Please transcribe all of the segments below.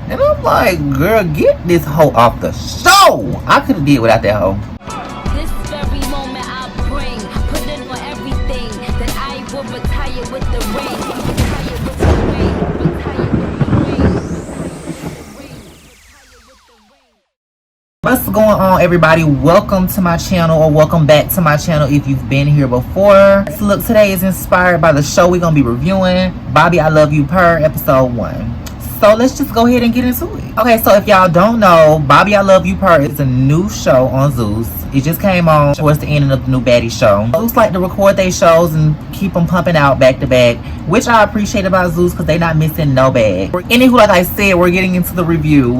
And I'm like, girl, get this hoe off the show. I could have did without that hoe. This very moment I bring, put it on everything that I will retire with the ring. Retire with the ring. Retire with the ring. What's going on, everybody? Welcome to my channel, or welcome back to my channel if you've been here before. So look, today is inspired by the show we're gonna be reviewing, Bobby I Love You Purr, episode 1. So let's just go ahead and get into it. Okay, so if y'all don't know, Bobby I Love You Purr is a new show on Zeus. It just came on towards the end of the new baddie show. Zeus like to record their shows and keep them pumping out back to back, which I appreciate about Zeus because they not missing no bag. Anywho, like I said, we're getting into the review.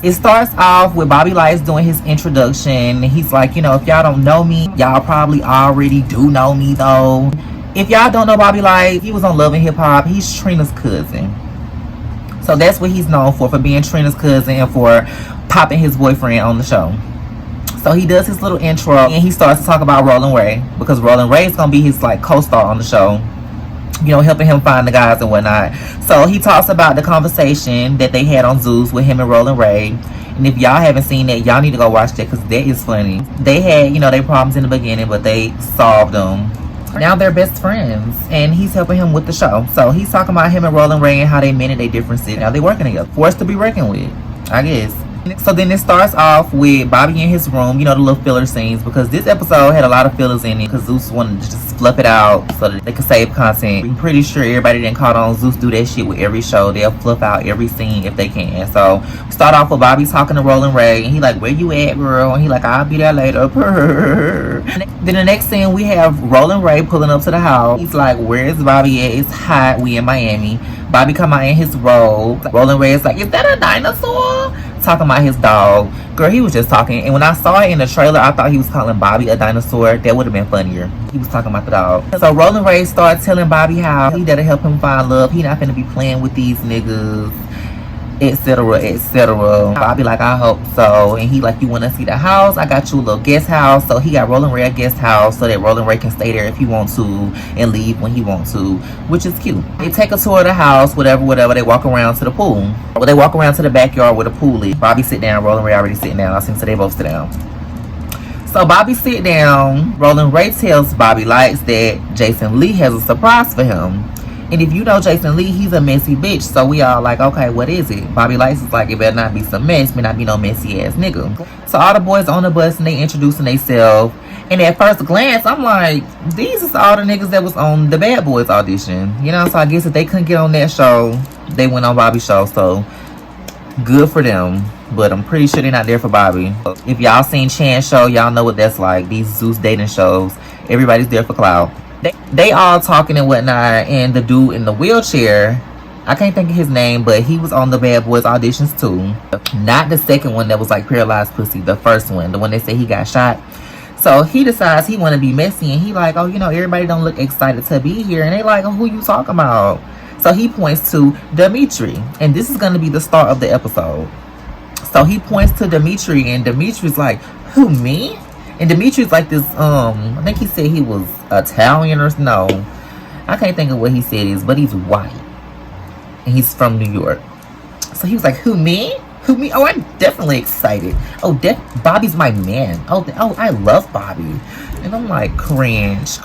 It starts off with Bobby Lights doing his introduction. He's like, you know, if y'all don't know me, y'all probably already do know me though. If y'all don't know Bobby Lights, he was on Love and Hip Hop. He's Trina's cousin. So that's what he's known for being Trina's cousin and for popping his boyfriend on the show. So he does his little intro and he starts to talk about Rolling Ray, because Rolling Ray is going to be his like co-star on the show, you know, helping him find the guys and whatnot. So he talks about the conversation that they had on Zeus with him and Rolling Ray. And if y'all haven't seen that, y'all need to go watch that because that is funny. They had, you know, their problems in the beginning, but they solved them. Now they're best friends and he's helping him with the show. So he's talking about him and Rolling Ray and how they mended their differences. Now they working together. Forced to be reckoned with, I guess. So then it starts off with Bobby in his room, you know, the little filler scenes, because this episode had a lot of fillers in it because Zeus wanted to just fluff it out so that they could save content. I'm pretty sure everybody didn't caught on. Zeus do that shit with every show. They'll fluff out every scene if they can. So start off with Bobby talking to Rolling Ray and he like, where you at, girl? And he like, I'll be there later. Then the next scene we have Rolling Ray pulling up to the house. He's like, where's Bobby at? It's hot. We in Miami. Bobby come out in his robe. Rolling Ray is like, is that a dinosaur? Talking about his dog. Girl, he was just talking. And when I saw it in the trailer, I thought he was calling Bobby a dinosaur. That would have been funnier. He was talking about the dog. So Rolling Ray started telling Bobby how he gotta help him find love. He not gonna be playing with these niggas, etc, etc. Bobby like, I hope so. And he like, you want to see the house? I got you a little guest house. So he got Rolling Ray a guest house so that Rolling Ray can stay there if he wants to and leave when he wants to, which is cute. They take a tour of the house, whatever. They walk around to the pool. Well, they walk around to the backyard where the pool is. Bobby sit down, Rolling Ray already sitting down. I think so they both sit down. So Bobby sit down. Rolling Ray tells Bobby Lights that Jason Lee has a surprise for him. And if you know Jason Lee, he's a messy bitch. So we all like, okay, what is it? Bobby Lights is like, it better not be some mess. May not be no messy ass nigga. So all the boys on the bus and they introducing themselves. And at first glance, I'm like, these is all the niggas that was on the Bad Boys audition. You know, so I guess if they couldn't get on that show, they went on Bobby's show. So good for them. But I'm pretty sure they're not there for Bobby. If y'all seen Chan's show, y'all know what that's like. These Zeus dating shows. Everybody's there for clout. They all talking and whatnot, and the dude in the wheelchair, I can't think of his name, but he was on the Bad Boys auditions too. Not the second one that was like paralyzed pussy, the first one, the one that said he got shot. So he decides he want to be messy, and he like, oh, you know, everybody don't look excited to be here, and they like, oh, who you talking about? So he points to Dimitri, and this is going to be the start of the episode. So he points to Dimitri, and Dimitri's like, who, me? And Dimitri's like this, I think he said he was Italian or no. I can't think of what he said is, but he's white. And he's from New York. So he was like, who, me? Who, me? Oh, I'm definitely excited. Oh, Bobby's my man. Oh, I love Bobby. And I'm like, cringe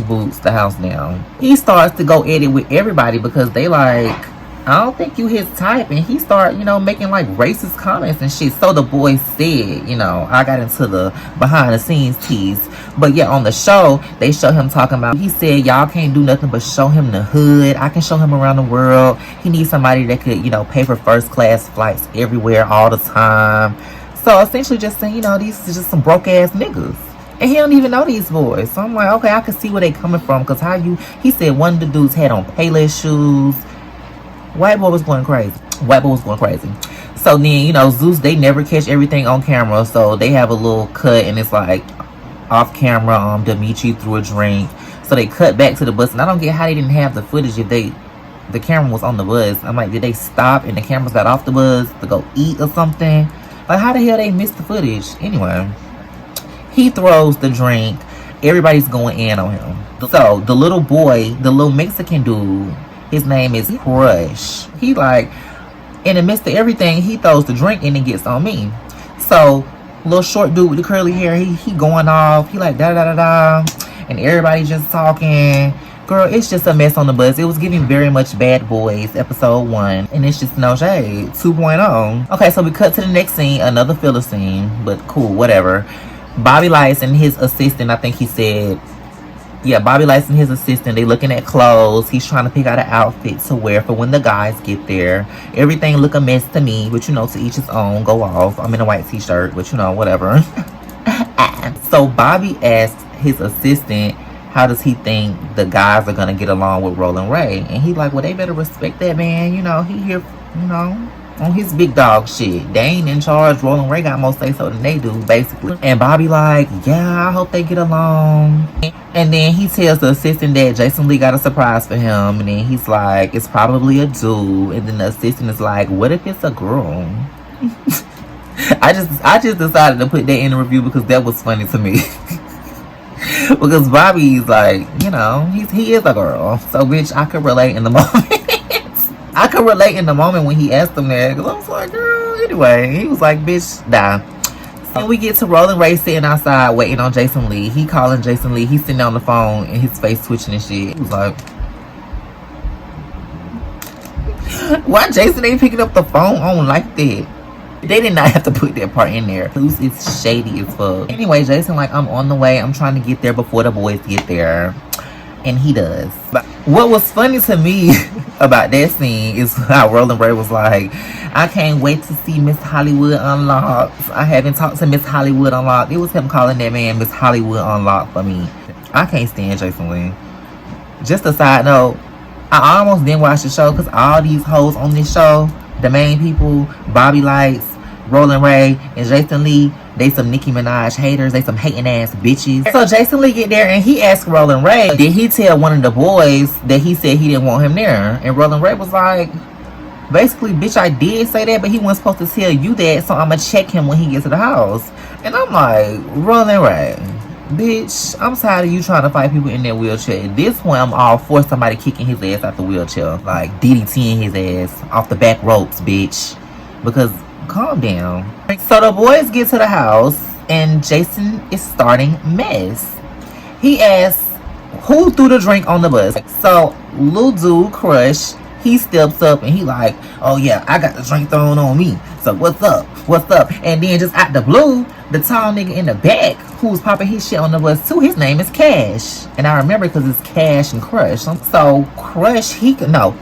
boots the house down. He starts to go at it with everybody because they like, I don't think you his type. And he started, you know, making like racist comments and shit. So the boys said, you know, I got into the behind the scenes tease. But yeah, on the show, they show him talking about, he said, y'all can't do nothing but show him the hood. I can show him around the world. He needs somebody that could, you know, pay for first class flights everywhere all the time. So essentially just saying, you know, these are just some broke ass niggas. And he don't even know these boys. So I'm like, okay, I can see where they coming from. Because he said one of the dudes had on Payless shoes. White boy was going crazy. So then, you know, Zeus, they never catch everything on camera. So they have a little cut and it's like off camera, Dimitri threw a drink. So they cut back to the bus. And I don't get how they didn't have the footage if the camera was on the bus. I'm like, did they stop and the cameras got off the bus to go eat or something? Like, how the hell they missed the footage? Anyway, he throws the drink. Everybody's going in on him. So the little boy, the little Mexican dude, his name is Crush. He like, In the midst of everything, he throws the drink in and gets on me. So, little short dude with the curly hair, he going off. He like, da-da-da-da-da. And everybody just talking. Girl, it's just a mess on the bus. It was giving very much Bad Boys, episode 1. And it's just no shade. 2.0. Okay, so we cut to the next scene. Another filler scene. But cool, whatever. Bobby Lights and his assistant, I think he said... Yeah, Bobby Lights and his assistant, they looking at clothes. He's trying to pick out an outfit to wear for when the guys get there. Everything look a mess to me. But, you know, to each his own. Go off. I'm in a white t-shirt. But, you know, whatever. So, Bobby asked his assistant... how does he think the guys are gonna get along with Roland Ray? And he's like, well, they better respect that man. You know, he here, you know, on his big dog shit. They ain't in charge. Roland Ray got more say so than they do, basically. And Bobby like, yeah, I hope they get along. And then he tells the assistant that Jason Lee got a surprise for him. And then he's like, it's probably a dude. And then the assistant is like, what if it's a girl? I just decided to put that in the review because that was funny to me. Because Bobby's like, you know, he is a girl. So, bitch, I could relate in the moment. I could relate in the moment when he asked him that. Because I was like, girl, anyway. He was like, bitch, die. So we get to Roland Ray sitting outside waiting on Jason Lee. He calling Jason Lee. He's sitting on the phone and his face twitching and shit. He was like, why Jason ain't picking up the phone on like that? They did not have to put that part in there. Luce is shady as fuck. Anyway, Jason like, I'm on the way. I'm trying to get there before the boys get there. And he does. But what was funny to me about that scene is how Roland Ray was like, I can't wait to see Miss Hollywood Unlocked. I haven't talked to Miss Hollywood Unlocked. It was him calling that man Miss Hollywood Unlocked for me. I can't stand Jason Lee. Just a side note, I almost didn't watch the show because all these hoes on this show, the main people, Bobby Lights, Roland Ray, and Jason Lee, they some Nicki Minaj haters. They some hating ass bitches. So Jason Lee get there and he asked Roland Ray, did he tell one of the boys that he said he didn't want him there? And Roland Ray was like, basically, bitch, I did say that, but he wasn't supposed to tell you that, so I'm gonna check him when he gets to the house. And I'm like, Roland Ray, bitch, I'm tired of you trying to fight people in their wheelchair. At this point, I'm all for somebody kicking his ass out the wheelchair. Like DDTing his ass off the back ropes, bitch. Because calm down. So the boys get to the house and Jason is starting mess. He asks who threw the drink on the bus. So little dude Crush, he steps up and he like, oh yeah, I got the drink thrown on me. So what's up? What's up? And then just out the blue, the tall nigga in the back who's popping his shit on the bus too, his name is Cash. And I remember because it's Cash and Crush. So Crush,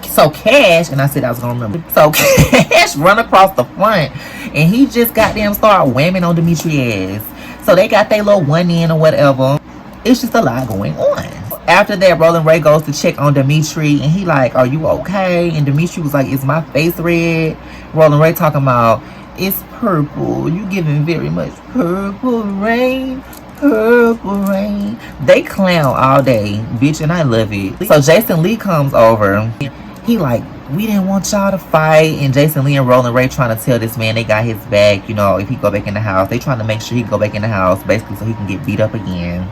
so Cash, and I said I was gonna remember. So Cash run across the front and he just goddamn start whamming on Demetrius ass. So they got their little one in or whatever. It's just a lot going on. After that, Roland Ray goes to check on Dimitri and he like, are you okay? And Dimitri was like, is my face red? Roland Ray talking about, it's purple. You giving very much purple rain. Purple rain. They clown all day, bitch, and I love it. So Jason Lee comes over. He like, we didn't want y'all to fight. And Jason Lee and Roland Ray trying to tell this man they got his back, you know, if he go back in the house. They trying to make sure he go back in the house, basically so he can get beat up again.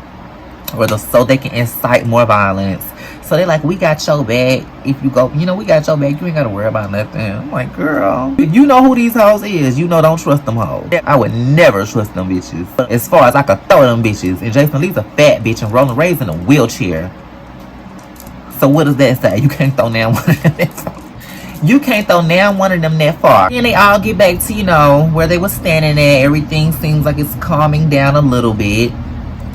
Or so they can incite more violence. So they like, we got your back. If you go, you know, we got your back. You ain't got to worry about nothing. I'm like, girl, you know who these hoes is. You know, don't trust them hoes. I would never trust them bitches. As far as I could throw them bitches. And Jason Lee's a fat bitch and Roland Ray's in a wheelchair. So what does that say? You can't throw now one of them that far. You can't throw now one of them that far. And they all get back to, you know, where they were standing at. Everything seems like it's calming down a little bit.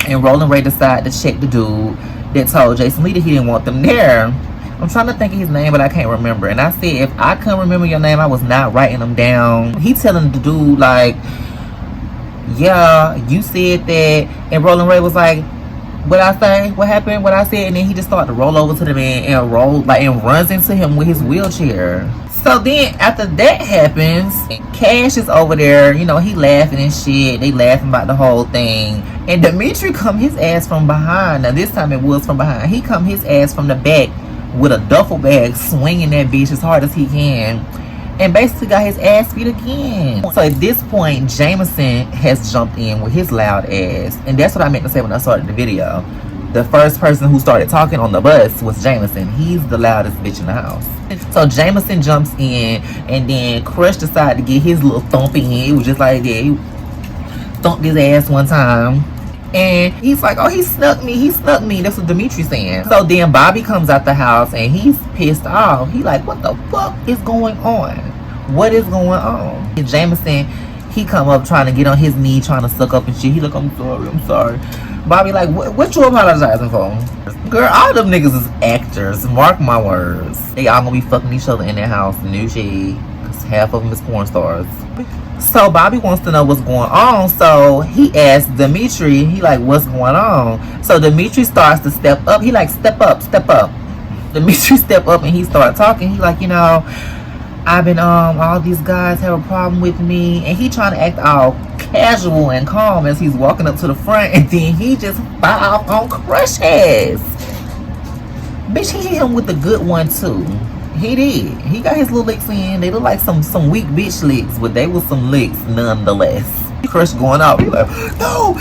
And Roland Ray decided to check the dude that told Jason Lee that he didn't want them there. I'm trying to think of his name, but I can't remember. And I said, if I couldn't remember your name, I was not writing them down. He telling the dude, like, yeah, you said that. And Roland Ray was like, what I say? What happened? What I said? And then he just started to roll over to the man and runs into him with his wheelchair. So then after that happens, Cash is over there, you know, he laughing and shit. They laughing about the whole thing. And Dimitri come his ass from behind. Now this time it was from behind. He come his ass from the back with a duffel bag, swinging that bitch as hard as he can. And basically got his ass beat again. So at this point, Jameson has jumped in with his loud ass. And that's what I meant to say when I started the video. the first person who started talking on the bus was Jameson. He's the loudest bitch in the house. So Jameson jumps in, and then Crush decided to get his little thump in. It was just like that. He thumped his ass one time. And he's like, oh, he snuck me. That's what Dimitri's saying. So then Bobby comes out the house, and he's pissed off. He like, what the fuck is going on? What is going on? And Jameson, he come up trying to get on his knee, trying to suck up and shit. He like, I'm sorry. Bobby like, what you apologizing for? Girl, all them niggas is actors. Mark my words. They all gonna be fucking each other in their house. New shit. Because half of them is porn stars. So Bobby wants to know what's going on. So he asks Dimitri, he like, what's going on? So Dimitri starts to step up. He like, step up. Dimitri step up and he start talking. He like, you know, I've been, all these guys have a problem with me. And he trying to act all casual and calm as he's walking up to the front. And then he just fire off on Crush ass. Bitch, he hit him with the good one too. He did. He got his little licks in. They look like some weak bitch licks, but they was some licks nonetheless. Crush going out. He like, no,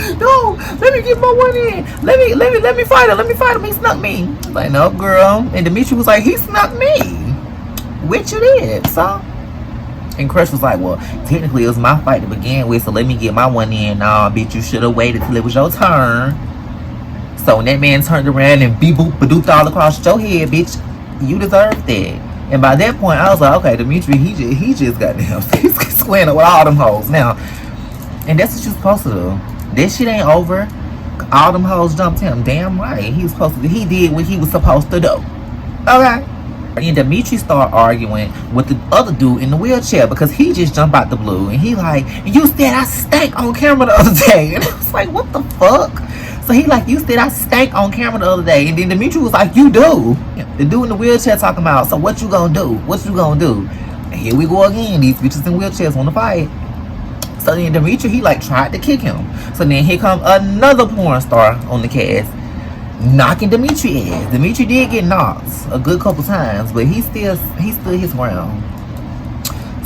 let me get my one in. Let me fight him. He snuck me. Like, no, girl. And Dimitri was like, he snuck me. Which you did, so. And Crush was like, well, technically it was my fight to begin with, so let me get my one in. Nah, bitch, you should have waited till it was your turn. So when that man turned around and beep-boop-ba-dooped all across your head, bitch, you deserved that. And by that point, I was like, okay, Dimitri, he just got down. He's squaring up with all them hoes. Now, and that's what you're supposed to do. This shit ain't over. All them hoes jumped him. Damn right. He did what he was supposed to do. Okay. And Dimitri started arguing with the other dude in the wheelchair because he just jumped out the blue. And he like, you said I stank on camera the other day. And I was like, what the fuck? So he like, you said I stank on camera the other day. And then Dimitri was like, you do. The dude in the wheelchair talking about, so what you gonna do? And here we go again. These bitches in wheelchairs want to fight. So then Dimitri, he like tried to kick him. So then here come another porn star on the cast, knocking Dimitri ass. Dimitri did get knocked a good couple times, but he stood his ground.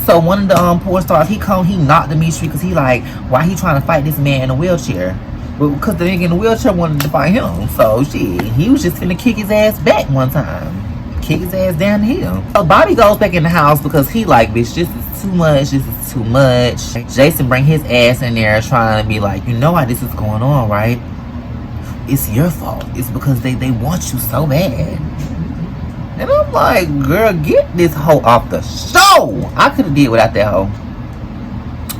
So one of the porn stars, he knocked Dimitri because he like, why he trying to fight this man in a wheelchair? Well, because the nigga in the wheelchair wanted to fight him. So shit, he was just finna kick his ass back one time. Kick his ass down the hill. So Bobby goes back in the house because he like, bitch, this is too much. Jason bring his ass in there trying to be like, you know why this is going on, right? It's your fault. It's because they want you so bad. And I'm like, girl, get this hoe off the show. I could have did without that hoe.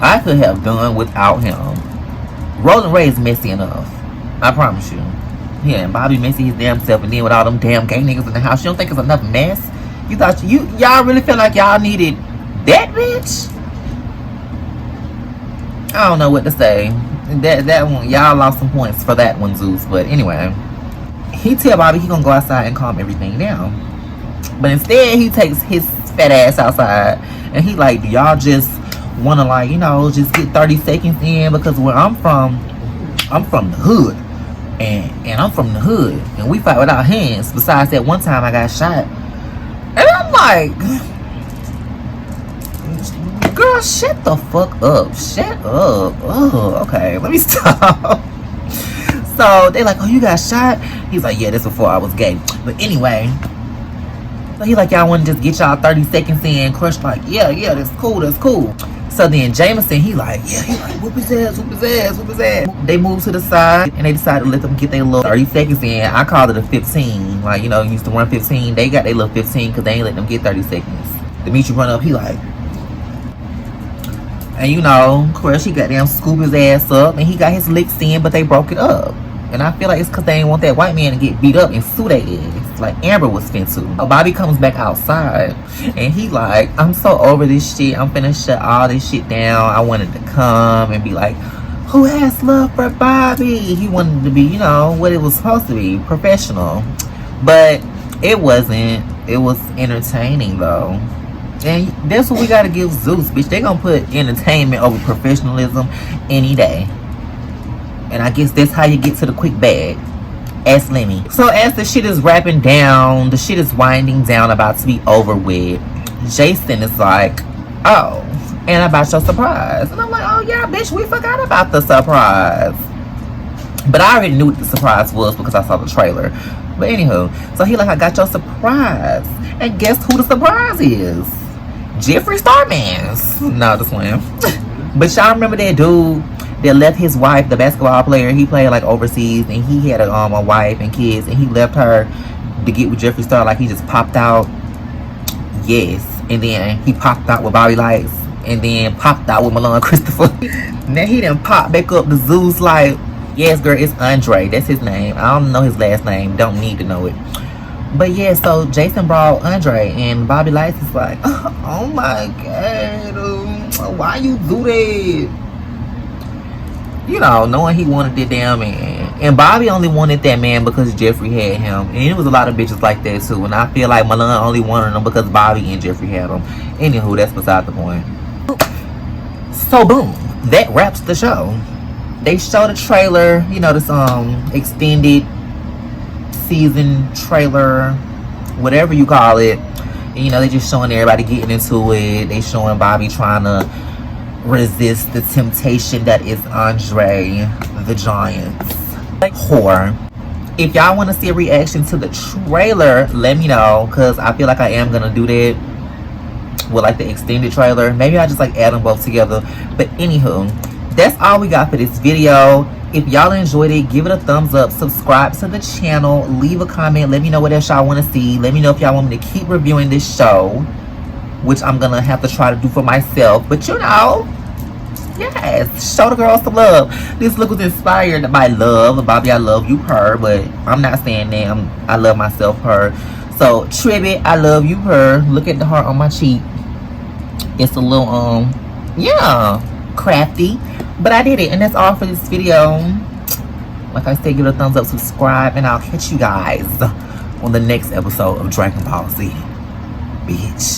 I could have done without him. Rolling Ray is messy enough. I promise you. Yeah, and Bobby messy his damn self, and then with all them damn gay niggas in the house, you don't think it's enough mess? You thought y'all really feel like y'all needed that bitch? I don't know what to say. That one, y'all lost some points for that one, Zeus. But anyway, he tell Bobby he gonna go outside and calm everything down. But instead, he takes his fat ass outside, and he like, do y'all just want to like, you know, just get 30 seconds in? Because where I'm from the hood, and I'm from the hood, and we fight without hands. Besides that one time I got shot, and I'm like, girl, shut the fuck up. Shut up. Oh, okay, let me stop. So they like, oh, you got shot? He's like, yeah, that's before I was gay. But anyway, so he like, y'all want to just get y'all 30 seconds in. Crush like, yeah, that's cool. So then Jameson, he like, whoop his ass. They move to the side, and they decide to let them get their little 30 seconds in. I called it a 15. Like, you know, used to run 15. They got their little 15 because they ain't let them get 30 seconds. Dimitri run up, he like, and you know, Crush, he got them scoop his ass up, and he got his licks in, but they broke it up. And I feel like it's because they didn't want that white man to get beat up and sue their ass like Amber was finna to. Bobby comes back outside, and he like, I'm so over this shit. I'm finna shut all this shit down. I wanted to come and be like, who has love for Bobby? He wanted to be, you know, what it was supposed to be, professional. But it wasn't. It was entertaining, though. And that's what we gotta give Zeus, bitch. They gonna put entertainment over professionalism any day. And I guess that's how you get to the quick bag. Ask Lemmy. So as the shit is wrapping down, the shit is winding down, about to be over with, Jason is like, oh, and about your surprise. And I'm like, oh yeah, bitch, we forgot about the surprise. But I already knew what the surprise was because I saw the trailer. But anywho, so he like, I got your surprise. And guess who the surprise is? Jeffree Starmans. No, just playing. But y'all remember that dude that left his wife, the basketball player? He played like overseas, and he had a wife and kids, and he left her to get with Jeffree Star. Like he just popped out. Yes. And then he popped out with Bobby Lights, and then popped out with Malone Christopher. Now he done popped back up the Zeus like, yes girl, it's Andre. That's his name. I don't know his last name. Don't need to know it. But yeah, so Jason brought Andre, and Bobby Lights is like, oh my god, why you do that? You know, knowing he wanted that damn man. And Bobby only wanted that man because Jeffree had him. And it was a lot of bitches like that too. And I feel like Malone only wanted him because Bobby and Jeffree had him. Anywho, that's beside the point. So boom, that wraps the show. They showed a trailer, you know, this extended season trailer, whatever you call it. And, you know, they just showing everybody getting into it. They showing Bobby trying to resist the temptation that is Andre the Giant. Like whore. If y'all want to see a reaction to the trailer, let me know, because I feel like I am gonna do that with like the extended trailer. Maybe I just like add them both together. But anywho, that's all we got for this video. If y'all enjoyed it, give it a thumbs up, subscribe to the channel, leave a comment, let me know what else y'all want to see. Let me know if y'all want me to keep reviewing this show, which I'm gonna have to try to do for myself. But you know, yes, show the girls some love. This look was inspired by love. Bobby, I love you, Purr, but I'm not saying that. I love myself, Purr. So Tribute, I love you, Purr. Look at the heart on my cheek. It's a little yeah, crafty, but I did it. And that's all for this video. Like I said, give it a thumbs up, subscribe, and I'll catch you guys on the next episode of Dragon Ball Z, bitch.